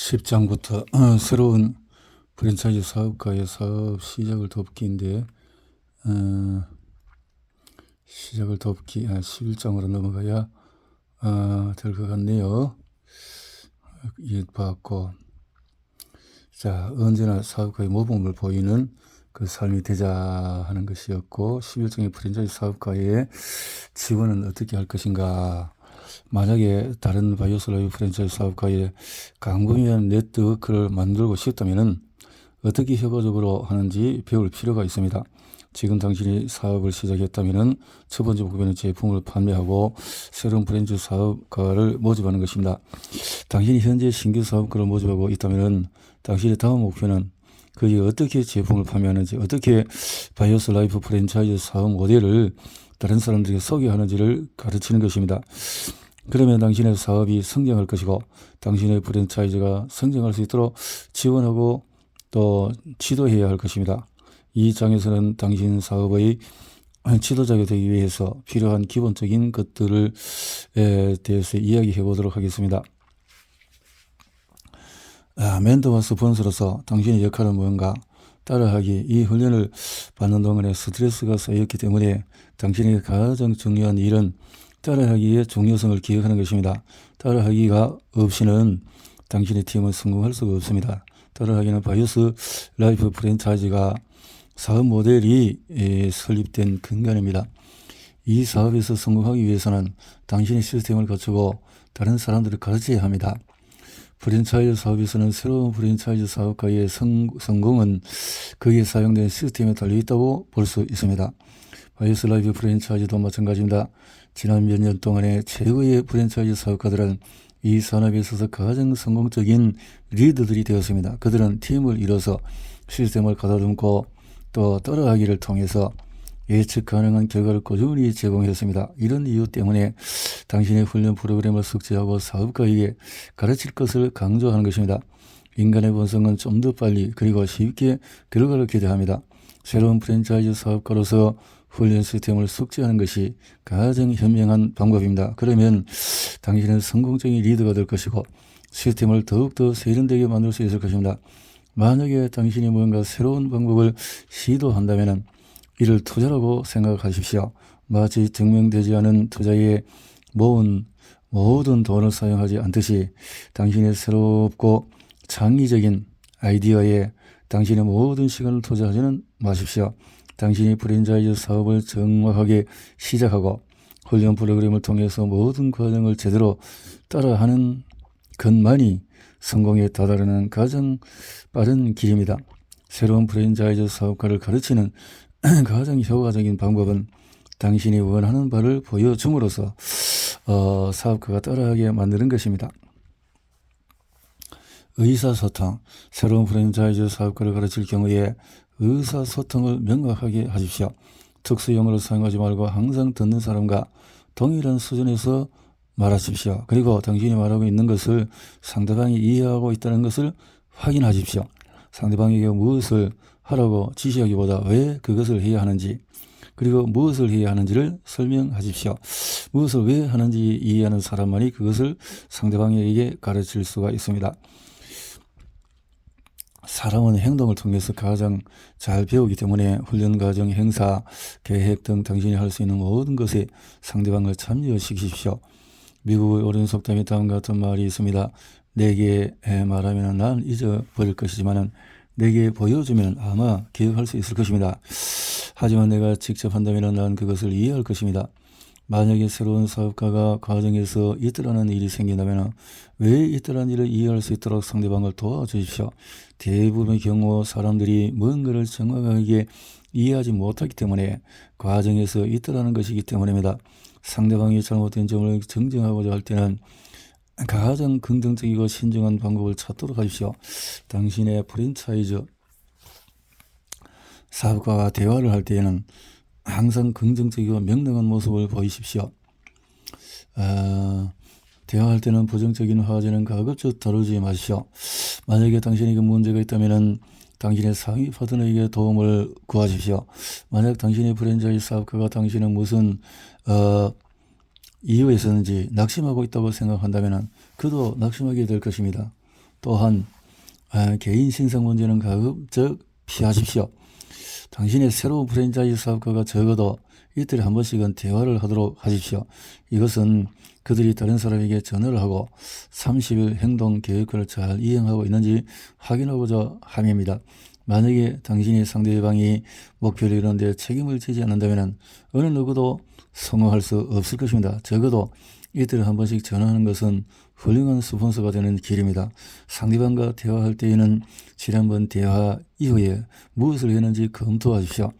10장부터 새로운 프랜차이즈 사업가의 사업 시작을 돕기인데 시작을 돕기 11장으로 넘어가야 될 것 같네요. 이해받고 자 언제나 사업가의 모범을 보이는 그 삶이 되자 하는 것이었고 11장의 프랜차이즈 사업가의 지원은 어떻게 할 것인가. 만약에 다른 바이오스라이브 프랜차이즈 사업가의 광범위한 네트워크를 만들고 싶다면 어떻게 효과적으로 하는지 배울 필요가 있습니다. 지금 당신이 사업을 시작했다면 첫 번째 목표는 제품을 판매하고 새로운 프랜차이즈 사업가를 모집하는 것입니다. 당신이 현재 신규 사업가를 모집하고 있다면 당신의 다음 목표는 그게 어떻게 제품을 판매하는지, 어떻게 바이오스 라이프 프랜차이즈 사업 모델을 다른 사람들에게 소개하는지를 가르치는 것입니다. 그러면 당신의 사업이 성장할 것이고 당신의 프랜차이즈가 성장할 수 있도록 지원하고 또 지도해야 할 것입니다. 이 장에서는 당신 사업의 지도자가 되기 위해서 필요한 기본적인 것들을 대해서 이야기해 보도록 하겠습니다. 멘토와 스폰서로서 당신의 역할은 무언가? 따라하기. 이 훈련을 받는 동안에 스트레스가 쌓였기 때문에 당신에게 가장 중요한 일은 따라하기의 중요성을 기억하는 것입니다. 따라하기가 없이는 당신의 팀은 성공할 수가 없습니다. 따라하기는 바이오스 라이프 프랜차이즈가 사업 모델이 설립된 근간입니다. 이 사업에서 성공하기 위해서는 당신의 시스템을 갖추고 다른 사람들을 가르쳐야 합니다. 프랜차이즈 사업에서는 새로운 프랜차이즈 사업가의 성공은 거기에 사용된 시스템에 달려있다고 볼 수 있습니다. 바이오스 라이프 프랜차이즈도 마찬가지입니다. 지난 몇 년 동안의 최고의 프랜차이즈 사업가들은 이 산업에 있어서 가장 성공적인 리더들이 되었습니다. 그들은 팀을 이뤄서 시스템을 가다듬고 또 따라하기를 통해서 예측 가능한 결과를 꾸준히 제공했습니다. 이런 이유 때문에 당신의 훈련 프로그램을 숙지하고 사업가에게 가르칠 것을 강조하는 것입니다. 인간의 본성은 좀 더 빨리 그리고 쉽게 결과를 기대합니다. 새로운 프랜차이즈 사업가로서 훈련 시스템을 숙지하는 것이 가장 현명한 방법입니다. 그러면 당신은 성공적인 리더가 될 것이고 시스템을 더욱더 세련되게 만들 수 있을 것입니다. 만약에 당신이 뭔가 새로운 방법을 시도한다면 이를 투자라고 생각하십시오. 마치 증명되지 않은 투자에 모은 모든 돈을 사용하지 않듯이 당신의 새롭고 창의적인 아이디어에 당신의 모든 시간을 투자하지는 마십시오. 당신이 프랜차이즈 사업을 정확하게 시작하고 훈련 프로그램을 통해서 모든 과정을 제대로 따라하는 것만이 성공에 다다르는 가장 빠른 길입니다. 새로운 프랜차이즈 사업가를 가르치는 가장 효과적인 방법은 당신이 원하는 바를 보여줌으로써 사업가가 따라하게 만드는 것입니다. 의사소통. 새로운 프랜차이즈 사업가를 가르칠 경우에 의사소통을 명확하게 하십시오. 특수용어를 사용하지 말고 항상 듣는 사람과 동일한 수준에서 말하십시오. 그리고 당신이 말하고 있는 것을 상대방이 이해하고 있다는 것을 확인하십시오. 상대방에게 무엇을 하라고 지시하기보다 왜 그것을 해야 하는지 그리고 무엇을 해야 하는지를 설명하십시오. 무엇을 왜 하는지 이해하는 사람만이 그것을 상대방에게 가르칠 수가 있습니다. 사람은 행동을 통해서 가장 잘 배우기 때문에 훈련 과정, 행사, 계획 등 당신이 할 수 있는 모든 것에 상대방을 참여시키십시오. 미국의 오랜 속담에 다음과 같은 말이 있습니다. 내게 말하면 난 잊어버릴 것이지만 내게 보여주면 아마 기억할 수 있을 것입니다. 하지만 내가 직접 한다면 난 그것을 이해할 것입니다. 만약에 새로운 사업가가 과정에서 있더라는 일이 생긴다면 왜 있더라는 일을 이해할 수 있도록 상대방을 도와주십시오. 대부분의 경우 사람들이 뭔가를 정확하게 이해하지 못하기 때문에 과정에서 있더라는 것이기 때문입니다. 상대방이 잘못된 점을 정정하고자 할 때는 가장 긍정적이고 신중한 방법을 찾도록 하십시오. 당신의 프랜차이즈 사업가와 대화를 할 때에는 항상 긍정적이고 명랑한 모습을 보이십시오. 대화할 때는 부정적인 화제는 가급적 다루지 마십시오. 만약에 당신에게 문제가 있다면 당신의 상위 파트너에게 도움을 구하십시오. 만약 당신의 프랜차이즈 사업가가 당신은 무슨 이유에서는지 낙심하고 있다고 생각한다면 그도 낙심하게 될 것입니다. 또한 개인 신상 문제는 가급적 피하십시오. 당신의 새로운 프랜차이즈 사업가가 적어도 이틀에 한 번씩은 대화를 하도록 하십시오. 이것은 그들이 다른 사람에게 전화를 하고 30일 행동 계획을 잘 이행하고 있는지 확인하고자 함입니다. 만약에 당신이 상대방이 목표를 이루는 데 책임을 지지 않는다면 어느 누구도 성공할 수 없을 것입니다. 적어도 이틀에 한 번씩 전화하는 것은 훌륭한 스폰서가 되는 길입니다. 상대방과 대화할 때에는 지난번 대화 이후에 무엇을 했는지 검토하십시오.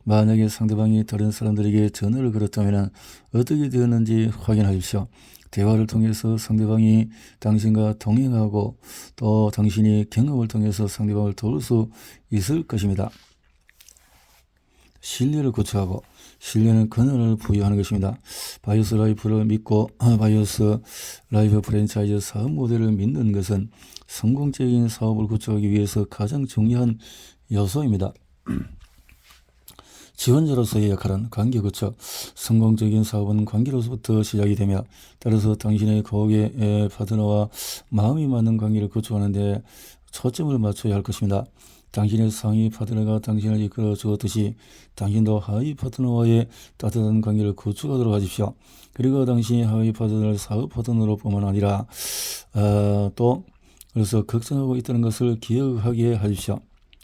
만약에 상대방이 다른 사람들에게 전화를 걸었다면 어떻게 되었는지 확인하십시오. 대화를 통해서 상대방이 당신과 동행하고 또 당신이 경험을 통해서 상대방을 도울 수 있을 것입니다. 신뢰를 구축하고 신뢰는 근원을 부여하는 것입니다. 바이오스 라이프를 믿고 바이오스 라이프 프랜차이즈 사업 모델을 믿는 것은 성공적인 사업을 구축하기 위해서 가장 중요한 요소입니다. 지원자로서의 역할은 관계 구축. 성공적인 사업은 관계로서부터 시작이 되며 따라서 당신의 고객의 파트너와 마음이 맞는 관계를 구축하는 데 초점을 맞춰야 할 것입니다. 당신의 상위 파트너가 당신을 이끌어 주었듯이 당신도 하위 파트너와의 따뜻한 관계를 구축하도록 하십시오. 그리고 당신이 하위 파트너를 사업 파트너로 뿐만 아니라 또 그래서 걱정하고 있다는 것을 기억하게 하십시오.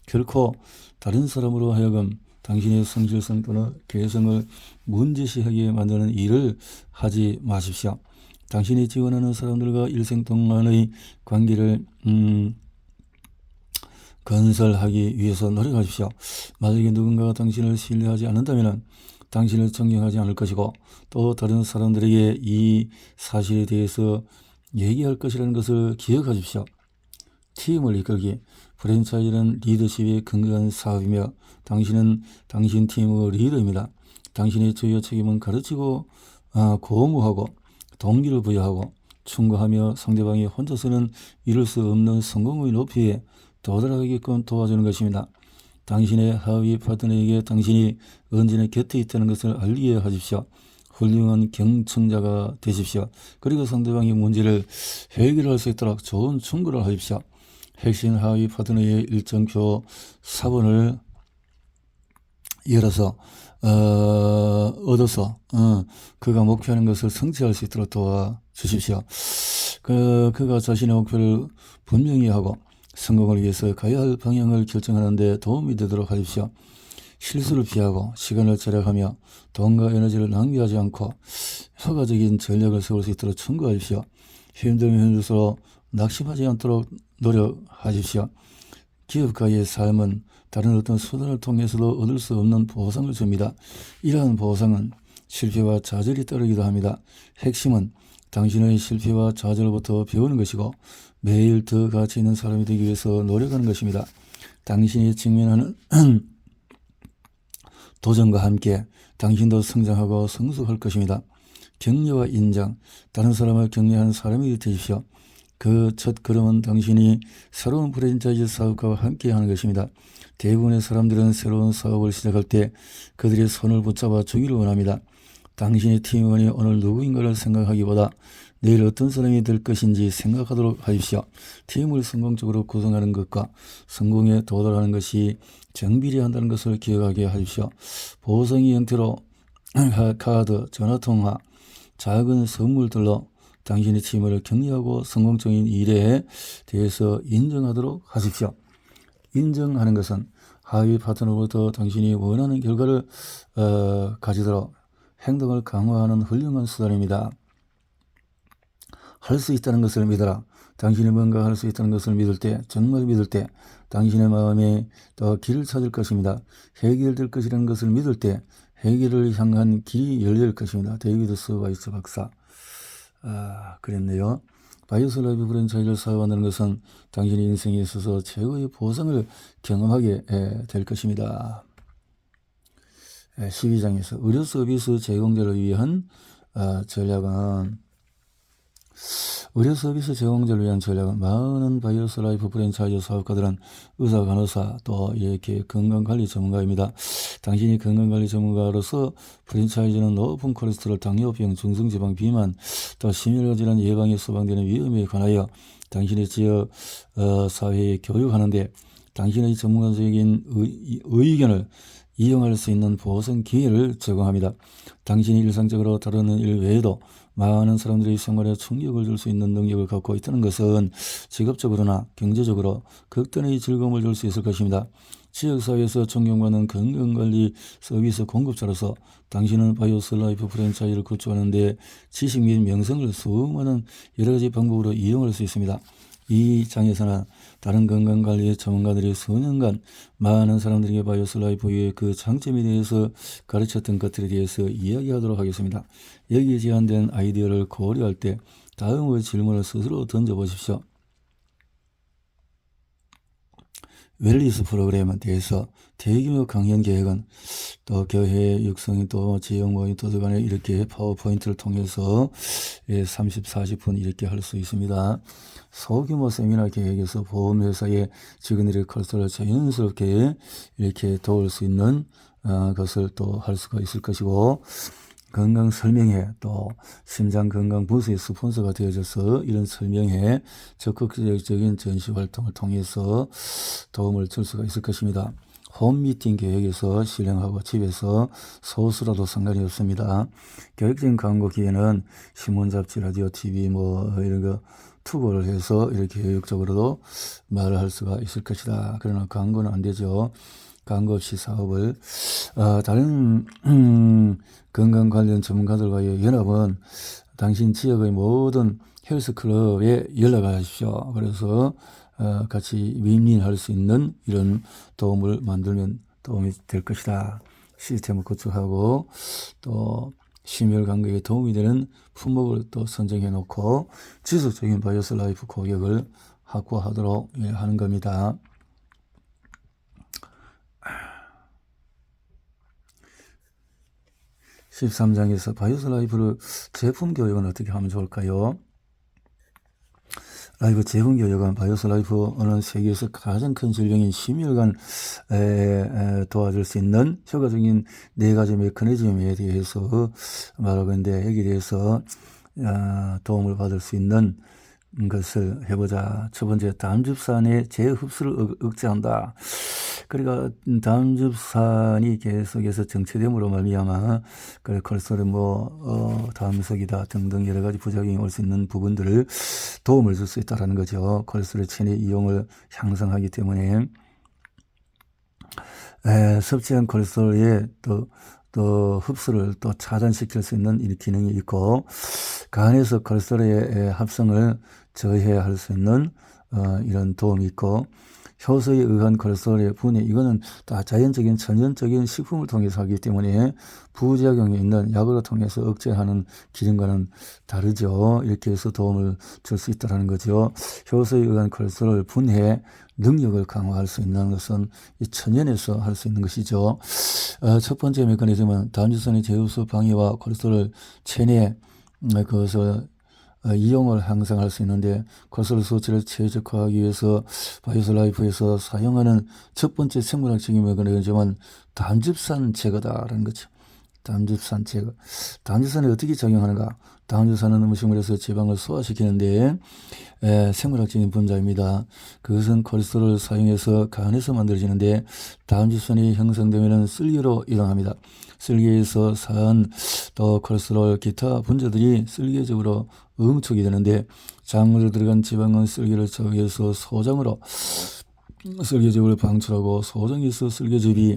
결코 다른 사람으로 하여금 당신의 성실성 또는 개성을 문제시하게 만드는 일을 하지 마십시오. 당신이 지원하는 사람들과 일생 동안의 관계를 건설하기 위해서 노력하십시오. 만약에 누군가가 당신을 신뢰하지 않는다면 당신을 존경하지 않을 것이고 또 다른 사람들에게 이 사실에 대해서 얘기할 것이라는 것을 기억하십시오. 팀을 이끌기. 프랜차이즈는 리더십의 근거한 사업이며 당신은 당신 팀의 리더입니다. 당신의 주요 책임은 가르치고 고무하고 동기를 부여하고 충고하며 상대방이 혼자서는 이룰 수 없는 성공의 높이에 도달하게끔 도와주는 것입니다. 당신의 하위 파트너에게 당신이 언제나 곁에 있다는 것을 알게 하십시오. 훌륭한 경청자가 되십시오. 그리고 상대방의 문제를 해결할 수 있도록 좋은 충고를 하십시오. 핵심 하위 파트너의 일정표 4번을 열어서 얻어서 그가 목표하는 것을 성취할 수 있도록 도와주십시오. 그가 자신의 목표를 분명히 하고 성공을 위해서 가야 할 방향을 결정하는 데 도움이 되도록 하십시오. 실수를 피하고 시간을 절약하며 돈과 에너지를 낭비하지 않고 효과적인 전략을 세울 수 있도록 충고하십시오. 힘들면 힘들수록 낙심하지 않도록 노력하십시오. 기업가의 삶은 다른 어떤 수단을 통해서도 얻을 수 없는 보상을 줍니다. 이러한 보상은 실패와 좌절이 따르기도 합니다. 핵심은 당신의 실패와 좌절로부터 배우는 것이고 매일 더 가치 있는 사람이 되기 위해서 노력하는 것입니다. 당신이 직면하는 도전과 함께 당신도 성장하고 성숙할 것입니다. 격려와 인정, 다른 사람을 격려하는 사람이 되십시오. 그 첫 걸음은 당신이 새로운 프랜차이즈 사업가와 함께 하는 것입니다. 대부분의 사람들은 새로운 사업을 시작할 때 그들의 손을 붙잡아 주기를 원합니다. 당신의 팀원이 오늘 누구인가를 생각하기보다 내일 어떤 사람이 될 것인지 생각하도록 하십시오. 팀을 성공적으로 구성하는 것과 성공에 도달하는 것이 정비례한다는 것을 기억하게 하십시오. 보상의 형태로 카드, 전화통화, 작은 선물들로 당신의 팀을 격려하고 성공적인 일에 대해서 인정하도록 하십시오. 인정하는 것은 하위 파트너로부터 당신이 원하는 결과를 가지도록 행동을 강화하는 훌륭한 수단입니다. 할 수 있다는 것을 믿어라. 당신이 뭔가 할 수 있다는 것을 믿을 때, 정말 믿을 때 당신의 마음에 더 길을 찾을 것입니다. 해결될 것이라는 것을 믿을 때 해결을 향한 길이 열릴 것입니다. 데이비드 스와이츠 박사 그랬네요. 바이오스 라이프 프랜차이즈를 사업한다는 것은 당신의 인생에 있어서 최고의 보상을 경험하게 될 것입니다. 12장에서 의료 서비스 제공자를 위한 전략은 의료 서비스 제공자를 위한 전략은 많은 바이오스 라이프 프랜차이즈 사업가들은 의사, 간호사, 또 이렇게 건강관리 전문가입니다. 당신이 건강관리 전문가로서 프랜차이즈는 높은 콜레스테롤, 당뇨병, 중성지방, 비만, 또 심혈관 질환 예방에 소방되는 위험에 관하여 당신의 지역 사회에 교육하는데 당신의 전문가적인 의견을 이용할 수 있는 보상 기회를 제공합니다. 당신이 일상적으로 다루는 일 외에도 많은 사람들의 생활에 충격을 줄 수 있는 능력을 갖고 있다는 것은 직업적으로나 경제적으로 극단의 즐거움을 줄 수 있을 것입니다. 지역사회에서 존경받는 건강관리 서비스 공급자로서 당신은 바이오스 라이프 프랜차이즈를 구축하는 데 지식 및 명성을 수많은 여러가지 방법으로 이용할 수 있습니다. 이 장에서는 다른 건강관리 전문가들이 수년간 많은 사람들에게 바이오스 라이프의 그 장점에 대해서 가르쳤던 것들에 대해서 이야기하도록 하겠습니다. 여기에 제한된 아이디어를 고려할 때 다음의 질문을 스스로 던져보십시오. 웰리스 프로그램에 대해서 대규모 강연 계획은 또 교회 육성이 또 지역 모임 도서관에 이렇게 파워포인트를 통해서 30, 40분 이렇게 할 수 있습니다. 소규모 세미나 계획에서 보험회사의 직원들의 컬처를 자연스럽게 이렇게 도울 수 있는 것을 또 할 수가 있을 것이고, 건강 설명회, 또 심장 건강 부스의 스폰서가 되어져서 이런 설명회, 적극적인 전시 활동을 통해서 도움을 줄 수가 있을 것입니다. 홈미팅 계획에서 실행하고 집에서 소수라도 상관이 없습니다. 교육적인 광고 기회는 신문, 잡지, 라디오, TV 이런 거 투고를 해서 이렇게 교육적으로도 말을 할 수가 있을 것이다. 그러나 광고는 안 되죠. 광고 없이 사업을 다른 건강 관련 전문가들과의 연합은 당신 지역의 모든 헬스클럽에 연락하십시오. 그래서 같이 윈윈할 수 있는 이런 도움을 만들면 도움이 될 것이다. 시스템을 구축하고 또 심혈관계에 도움이 되는 품목을 또 선정해 놓고 지속적인 바이오스 라이프 고객을 확보하도록 하는 겁니다. 13장에서 바이오스 라이프를 제품 교육은 어떻게 하면 좋을까요? 라이프 제품 교육은 바이오스 라이프는 세계에서 가장 큰 질병인 심혈관 도와줄 수 있는 효과적인 4가지 메커니즘에 대해서 말하고 있는데, 여기에 대해서 도움을 받을 수 있는 것을 해보자. 첫 번째, 담즙산의 재흡수를 억제한다. 그러니까 담즙산이 계속해서 정체됨으로 말미암아 콜레스테롤 담석이다 등등 여러 가지 부작용이 올 수 있는 부분들을 도움을 줄 수 있다는 거죠. 콜레스테롤 체내 이용을 향상하기 때문에 섭취한 콜레스테롤의 또 흡수를 또 차단시킬 수 있는 이 기능이 있고, 간에서 콜레스테롤의 합성을 저해할 수 있는 이런 도움이 있고, 효소에 의한 콜레스테롤의 분해, 이거는 다 자연적인 천연적인 식품을 통해서 하기 때문에 부작용이 있는 약으로 통해서 억제하는 기능과는 다르죠. 이렇게 해서 도움을 줄 수 있다는 거죠. 효소에 의한 콜레스테롤 분해 능력을 강화할 수 있는 것은 이 천연에서 할 수 있는 것이죠. 첫 번째 메커니즘은 담즙산의 재흡수 방해와 콜레스테롤 체내 그것을 이용을 향상할 수 있는데, 콜레스테롤 수치를 최적화하기 위해서 바이오스 라이프에서 사용하는 첫 번째 생물학적인 메커니즘은 담즙산 제거다라는 거죠. 담즙산 제거. 담즙산이 어떻게 작용하는가? 담즙산은 음식물에서 지방을 소화시키는데 생물학적인 분자입니다. 그것은 콜레스테롤을 사용해서 간에서 만들어지는데, 담즙산이 형성되면 쓸개로 이동합니다. 쓸개에서 산, 또 콜레스테롤, 기타 분자들이 쓸개적으로 응축이 되는데, 장으로 들어간 지방은 쓸개를 저기해서 소장으로 쓸개즙을 방출하고, 소장에서 쓸개즙이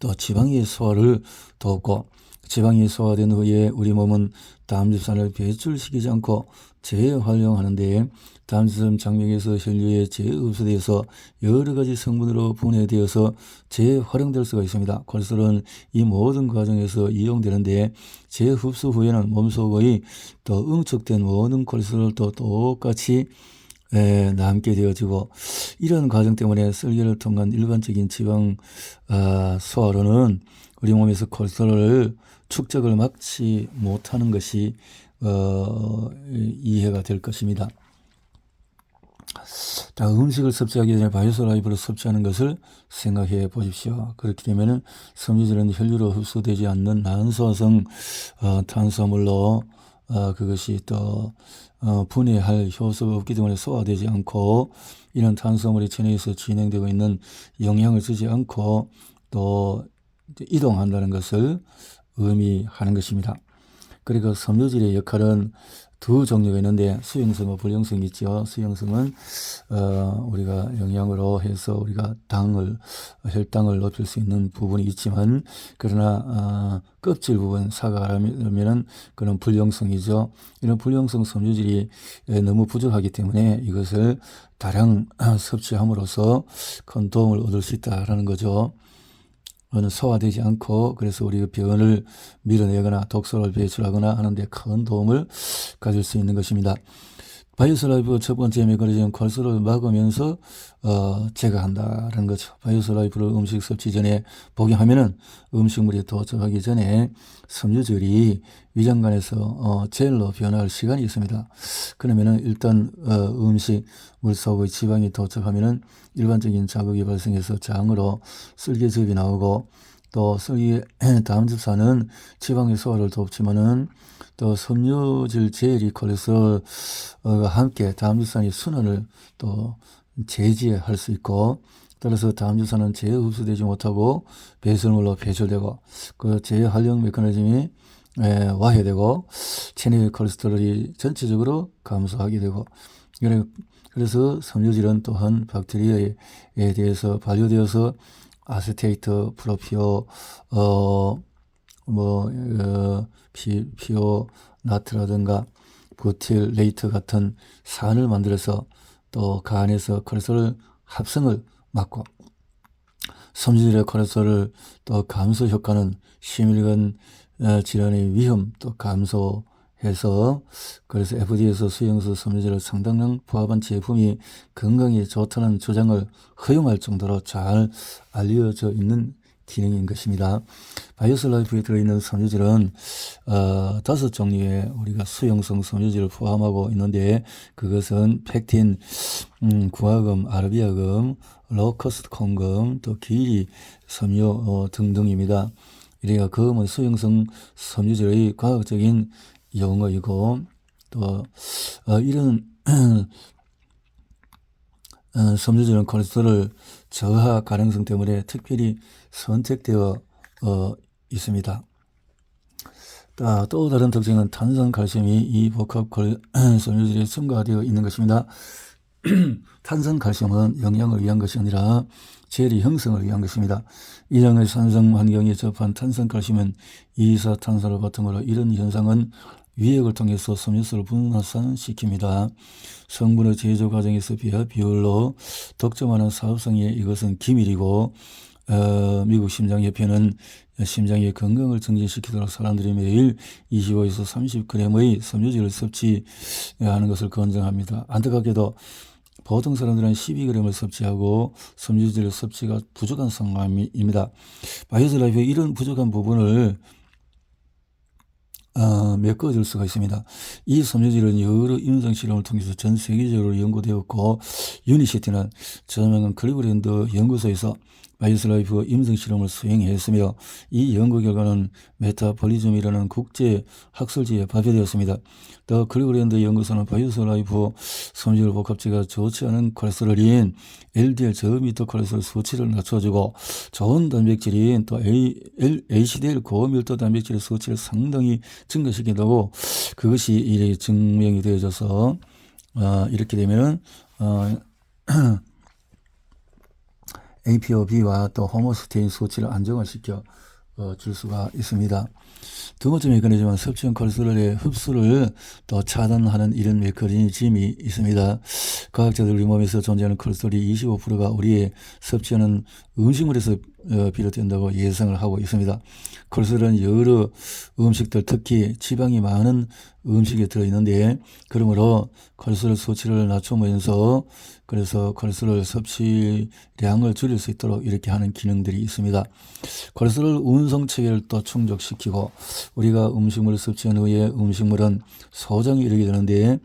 또 지방의 소화를 돕고, 지방이 소화된 후에 우리 몸은 담즙산을 배출시키지 않고 재활용하는데, 담즙산 장맥에서 혈류에 재흡수되어서 여러 가지 성분으로 분해되어서 재활용될 수가 있습니다. 콜레스테롤은 이 모든 과정에서 이용되는데, 재흡수 후에는 몸속의 또 응축된 모든 콜레스테롤도 똑같이 남게 되어지고, 이런 과정 때문에 쓸개를 통한 일반적인 지방 소화로는 우리 몸에서 콜레스테롤 축적을 막지 못하는 것이 이해가 될 것입니다. 자, 음식을 섭취하기 전에 바이오솔라이프를 섭취하는 것을 생각해 보십시오. 그렇게 되면은 섬유질은 혈류로 흡수되지 않는 난소성 탄수화물로 그것이 또 분해할 효소가 없기 때문에 소화되지 않고 이런 탄수화물이 체내에서 진행되고 있는 영향을 주지 않고 또 이동한다는 것을 의미하는 것입니다. 그리고 섬유질의 역할은 두 종류가 있는데 수용성과 불용성이 있죠. 수용성은 우리가 영양으로 해서 우리가 혈당을 높일 수 있는 부분이 있지만 그러나 껍질 부분 사과라면은 그런 불용성이죠. 이런 불용성 섬유질이 너무 부족하기 때문에 이것을 다량 섭취함으로써 큰 도움을 얻을 수 있다라는 거죠. 소화되지 않고 그래서 우리가 병을 밀어내거나 독소를 배출하거나 하는데 큰 도움을 가질 수 있는 것입니다. 바이오솔라이프 첫 번째 메커니즘 콜레스테롤을 막으면서 제거한다는 거죠. 바이오솔라이프를 음식 섭취 전에 복용하면은 음식물이 도착하기 전에 섬유질이 위장관에서 젤로 변화할 시간이 있습니다. 그러면은 일단 음식물 속의 지방이 도착하면은 일반적인 자극이 발생해서 장으로 쓸개즙이 나오고 또 다음즙산은 지방의 소화를 돕지만은 또 섬유질 젤이 콜레스테롤과 함께 다음즙산이 순환을 또 제지할 수 있고 따라서 다음즙산은 재흡수되지 못하고 배설물로 배출되고 그 재활용 메커니즘이 와해되고 체내 콜레스테롤이 전체적으로 감소하게 되고 그래서 섬유질은 또한 박테리아에 대해서 발효되어서 아세테이트, 프로피오, 피오나트라든가 부틸레이트 같은 산을 만들어서 또 간에서 콜레스테롤 합성을 막고 섬유질의 콜레스테롤 또 감소 효과는 심혈관 질환의 위험 또 감소해서 그래서 FDA에서 수용성 섬유질을 상당량 포함한 제품이 건강에 좋다는 주장을 허용할 정도로 잘 알려져 있는 기능인 것입니다. 바이오솔라이프에 들어있는 섬유질은 5종류의 우리가 수용성 섬유질을 포함하고 있는데 그것은 펙틴, 구화금, 아르비아금, 로커스트 콩금, 또 기리 섬유 등등입니다. 이래가 금은 수용성 섬유질의 과학적인 용어이고 또 이런 섬유질은 콜레스테롤 저하 가능성 때문에 특별히 선택되어 있습니다. 또 다른 특징은 탄산칼슘이 이 복합 섬유질에 첨가되어 있는 것입니다. 탄산칼슘은 영양을 위한 것이 아니라 젤의 형성을 위한 것입니다. 이량의 산성 환경에 접한 탄산칼슘은 이산화탄소를 바탕으로 이런 현상은 위액을 통해서 섬유수를 분산시킵니다. 성분의 제조 과정에서 비율로 득점하는 사업성에 이것은 기밀이고 미국 심장협회는 심장의 건강을 증진시키도록 사람들이 매일 25에서 30g의 섬유질을 섭취하는 것을 권장합니다. 안타깝게도 보통 사람들은 12g을 섭취하고 섬유질 섭취가 부족한 상황입니다. 바이오솔라이프의 이런 부족한 부분을 메꿔줄 수가 있습니다. 이 섬유질은 여러 임상 실험을 통해서 전 세계적으로 연구되었고 유니시티는 저명한 클리브랜드 연구소에서 바이오솔라이프 임상 실험을 수행했으며 이 연구 결과는 메타볼리즘이라는 국제 학술지에 발표되었습니다. 더 클리브랜드 연구소는 바이오솔라이프 섬유질 복합체가 좋지 않은 콜레스테롤인 LDL 저밀도 콜레스테롤 수치를 낮춰주고 좋은 단백질인 또 HDL 고밀도 단백질의 수치를 상당히 증가시킨다고 그것이 이렇게 증명이 되어져서 이렇게 되면은 ApoB와 또 호모스테인 수치를 안정화시켜 줄 수가 있습니다. 두 번째 메커니즘은 섭취한 콜레스테롤의 흡수를 또 차단하는 이런 메커니즘이 있습니다. 과학자들 우리 몸에서 존재하는 콜레스테롤이 25%가 우리의 섭취하는 음식물에서 비롯된다고 예상을 하고 있습니다. 콜레스테롤은 여러 음식들 특히 지방이 많은 음식에 들어있는데 그러므로 콜레스테롤 수치를 낮추면서 그래서 콜레스테롤 섭취량을 줄일 수 있도록 이렇게 하는 기능들이 있습니다. 콜레스테롤 운송 체계를 또 충족시키고 우리가 음식물을 섭취한 후에 음식물은 소장에 이르게 되는데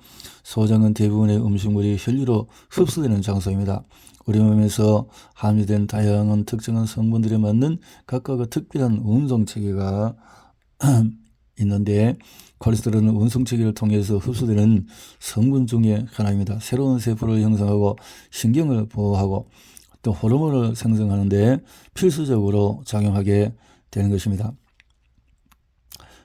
소장은 대부분의 음식물이 혈류로 흡수되는 장소입니다. 우리 몸에서 함유된 다양한 특정한 성분들에 맞는 각각의 특별한 운송체계가 있는데 콜레스테롤은 운송체계를 통해서 흡수되는 성분 중에 하나입니다. 새로운 세포를 형성하고 신경을 보호하고 또 호르몬을 생성하는데 필수적으로 작용하게 되는 것입니다.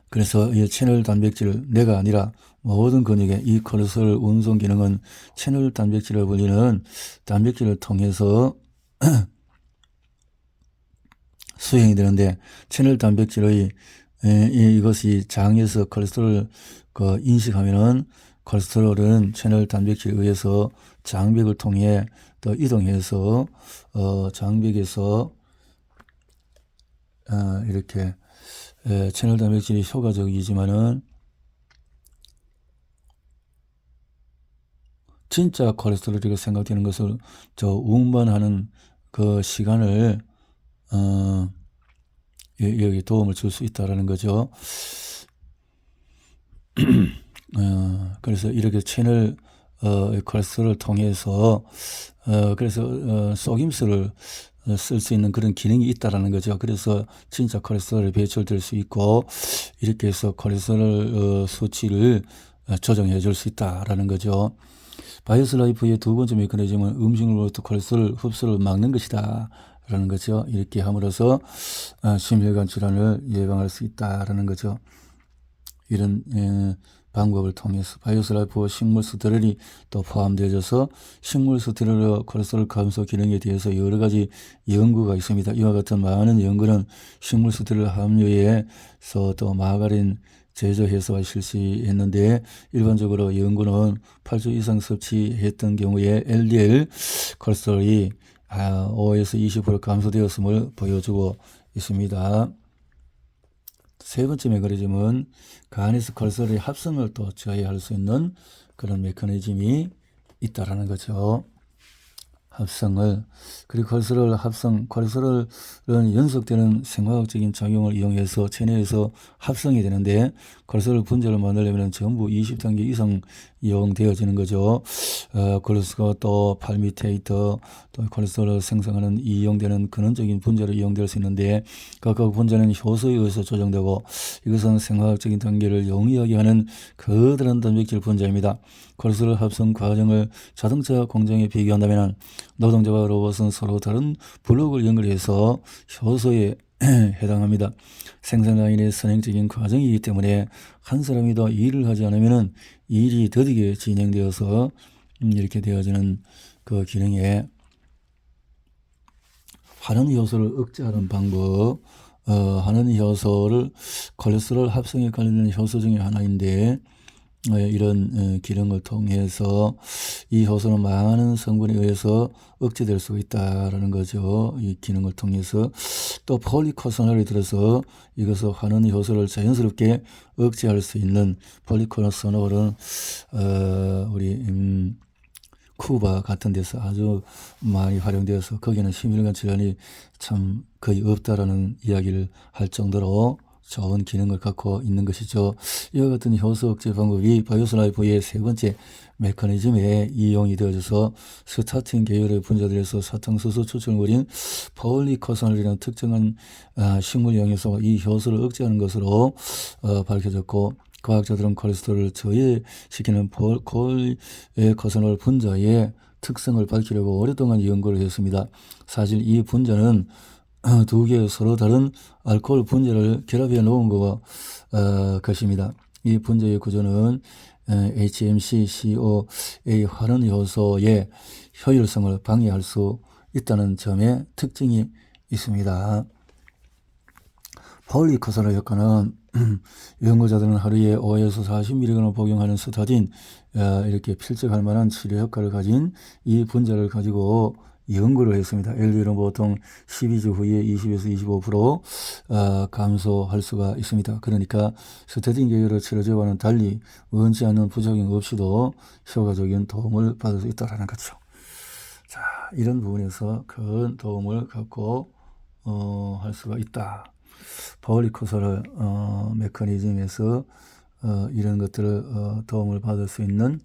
그래서 이 채널 단백질, 뇌가 아니라 모든 근육의 이 콜레스테롤 운송 기능은 채널 단백질을 불리는 단백질을 통해서 수행이 되는데, 채널 단백질의 이것이 장에서 콜레스테롤을 인식하면은 콜레스테롤은 채널 단백질에 의해서 장벽을 통해 또 이동해서 장벽에서 이렇게 채널 단백질이 효과적이지만은 진짜 콜레스테롤이라고 생각되는 것을 운반하는 그 시간을 여기 도움을 줄 수 있다라는 거죠. 그래서 이렇게 채널 콜레스테롤을 통해서 그래서 속임수를 쓸 수 있는 그런 기능이 있다라는 거죠. 그래서 진짜 콜레스테롤이 배출될 수 있고 이렇게 해서 콜레스테롤 수치를 조정해 줄 수 있다라는 거죠. 바이오스 라이프의 두 번째 메커니즘은 음식으로부터 콜레스테롤 흡수를 막는 것이다 라는 거죠. 이렇게 함으로써 심혈관 질환을 예방할 수 있다라는 거죠. 이런 방법을 통해서 바이오스 라이프 식물 스테롤이 또 포함되어져서 식물 스테롤 콜레스테롤 감소 기능에 대해서 여러 가지 연구가 있습니다. 이와 같은 많은 연구는 식물 스테롤 함유에서 또 마가린 제조 해소가 실시했는데, 일반적으로 연구는 8주 이상 섭취했던 경우에 LDL 콜레스테롤이 5에서 20% 감소되었음을 보여주고 있습니다. 세 번째 메커니즘은 간에서 콜레스테롤의 합성을 또 저해할 수 있는 그런 메커니즘이 있다라는 거죠. 합성을. 그리고 콜레스테롤 합성, 콜레스테롤은 연속되는 생화학적인 작용을 이용해서 체내에서 합성이 되는데, 콜레스테롤 분자를 만들려면 전부 20단계 이상 이용되어지는 거죠. 콜레스테롤 또 팔미테이터, 또 콜레스테롤을 생성하는 이용되는 근원적인 분자로 이용될 수 있는데, 각각 분자는 효소에 의해서 조정되고, 이것은 생화학적인 단계를 용이하게 하는 거대한 단백질 분자입니다. 콜레스테롤 합성 과정을 자동차 공정에 비교한다면 노동자와 로봇은 서로 다른 블록을 연결해서 효소에 해당합니다. 생산 라인의 선행적인 과정이기 때문에 한 사람이 더 일을 하지 않으면 일이 더디게 진행되어서 이렇게 되어지는 그 기능에 환원 효소를 억제하는 방법, 환원 효소를 콜레스테롤 합성에 관련된 효소 중에 하나인데, 이런 기능을 통해서 이 효소는 많은 성분에 의해서 억제될 수 있다라는 거죠. 이 기능을 통해서 또 폴리코사놀이 들어서 이것을 환원 효소를 자연스럽게 억제할 수 있는 폴리코사놀은 우리 쿠바 같은 데서 아주 많이 활용되어서 거기는 심혈관 질환이 참 거의 없다라는 이야기를 할 정도로 좋은 기능을 갖고 있는 것이죠. 이와 같은 효소 억제 방법이 바이오스 라이프의 세 번째 메커니즘에 이용이 되어져서 스타틴 계열의 분자들에서 사탕수수 추출물인 폴리코사놀이라는 특정한 식물 영양소가 이 효소를 억제하는 것으로 밝혀졌고, 과학자들은 콜레스테롤을 저해시키는 폴리코사놀 분자의 특성을 밝히려고 오랫동안 연구를 했습니다. 사실 이 분자는 두 개의 서로 다른 알코올 분자를 결합해 놓은 것입니다. 이 분자의 구조는 HMC-CoA 환원 효소의 효율성을 방해할 수 있다는 점에 특징이 있습니다. 폴리코사놀 효과는 연구자들은 하루에 5에서 40mg을 복용하는 스타딘 이렇게 필적할 만한 치료 효과를 가진 이 분자를 가지고 연구를 했습니다. LDL은 보통 12주 후에 20에서 25% 감소할 수가 있습니다. 그러니까 스테딘 계열의 치료제와는 달리 원치 않는 부작용 없이도 효과적인 도움을 받을 수 있다는 거죠. 자, 이런 부분에서 큰 도움을 갖고 할 수가 있다. 폴리코사놀 메커니즘에서 이런 것들을 도움을 받을 수 있는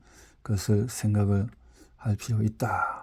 것을 생각을 할 필요가 있다.